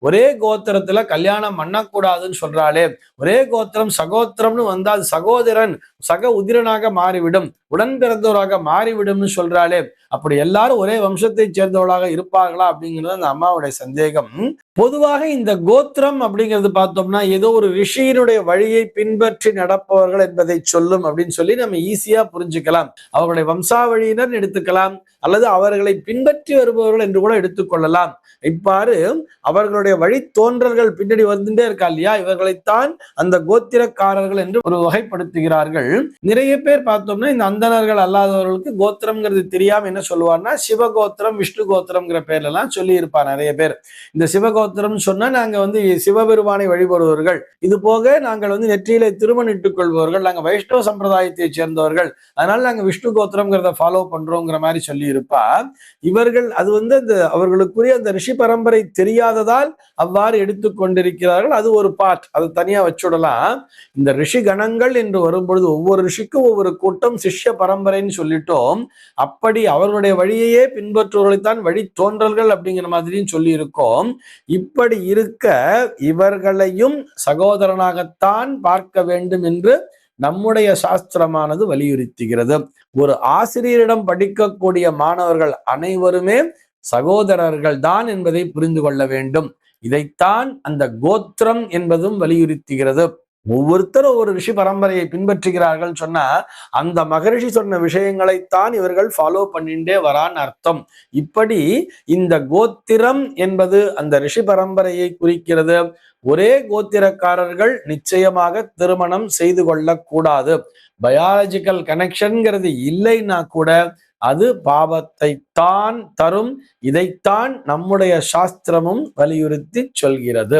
ஒரே கோத்திரத்துல கல்யாணம் பண்ணக்கூடாதுன்னு சொல்றாளே, ஒரே கோத்திரம் சகோத்திரம்னு வந்தா அது சகோதரன் சக உதிரனாக மாறிவிடும், உடன் பிறந்தவராக மாறிவிடும்னு சொல்றாளே, அப்படி எல்லாரும் ஒரே வம்சத்தை சேர்ந்தவர்களாக இருப்பார்களா அப்படிங்கிறது அந்த அம்மாவுடைய சந்தேகம். பொதுவாக இந்த கோத்திரம் அப்படிங்கிறது பார்த்தோம்னா ஏதோ ஒரு ரிஷியினுடைய வழியை பின்பற்றி நடப்பவர்கள் என்பதை சொல்லும் அப்படின்னு சொல்லி நம்ம ஈஸியா புரிஞ்சுக்கலாம். அவர்களுடைய வம்சாவழியினர் எடுத்துக்கலாம், அல்லது அவர்களை பின்பற்றி வருபவர்கள் என்று கூட எடுத்துக்கொள்ளலாம். இவ்வாறு அவர்களுடைய வழி தோன்றல்கள் பின்னாடி வந்துட்டே இருக்கா இல்லையா, இவர்களைத்தான் அந்த கோத்திரக்காரர்கள் என்று ஒரு வகைப்படுத்துகிறார்கள். நிறைய பேர் பார்த்தோம்னா இந்த அந்தணர்கள் அல்லாதவர்களுக்கு கோத்திரம்ங்கிறது தெரியாம என்ன சொல்லுவார்னா சிவகோத்திரம் விஷ்ணு கோத்திரம்ங்கிற பேர்ல எல்லாம் சொல்லி இருப்பார் நிறைய பேர். இந்த சிவகோத்திரம் சொன்னா நாங்க சிவபெருமானை வழிபடுவர்கள், இது போக நாங்கள் நெற்றியிலே திருமணிட்டுக் கொள்பவர்கள், நாங்க வைஷ்ணவ சம்பிரதாயத்தை சேர்ந்தவர்கள், அதனால நாங்க விஷ்ணு கோத்திரம்ங்கிறத ஃபாலோ பண்றோங்கிற மாதிரி சொல்லி இருப்பா. இவர்கள் அது அந்த அவர்களுக்குரிய அந்த ரிஷி பரம்பரை தெரியாததால் அவ்வாறு எடுத்துக்கொண்டிருக்கிறார்கள். அது ஒரு பார்ட், அது தனியா வச்சுடலாம். இந்த ரிஷி கணங்கள் என்று வரும்பொழுது ஒவ்வொரு ரிஷிக்கும் ஒவ்வொரு கூட்டம் சிஷ்ய பரம்பரைன்னு சொல்லிட்டோம். அப்படி அவர்களுடைய வழியையே பின்பற்றுவர்களைத்தான் வழி தோன்றல்கள் அப்படிங்கிற மாதிரியும் சொல்லி இருக்கோம். இப்படி இருக்க இவர்களையும் சகோதரனாகத்தான் பார்க்க வேண்டும் என்று நம்முடைய சாஸ்திரமானது வலியுறுத்துகிறது. ஒரு ஆசிரியரிடம் படிக்கக்கூடிய மாணவர்கள் அனைவருமே சகோதரர்கள் தான் என்பதை புரிந்து கொள்ள வேண்டும். இதைத்தான் அந்த கோத்திரம் என்பதும் வலியுறுத்துகிறது. ஒவ்வொருத்தரும் ஒரு ரிஷி பரம்பரையை பின்பற்றுகிறார்கள் சொன்னா அந்த மகரிஷி சொன்ன விஷயங்களைத்தான் இவர்கள் ஃபாலோ பண்ணிட்டே வரான்னு அர்த்தம். இப்படி இந்த கோத்திரம் என்பது அந்த ரிஷி பரம்பரையை குறிக்கிறது. ஒரே கோத்திரக்காரர்கள் நிச்சயமாக திருமணம் செய்து கொள்ளக்கூடாது. பயாலஜிக்கல் கனெக்ஷன்ங்கிறது இல்லைன்னா கூட அது பாவத்தை தான் தரும். இதைத்தான் நம்முடைய சாஸ்திரமும் வலியுறுத்தி சொல்கிறது.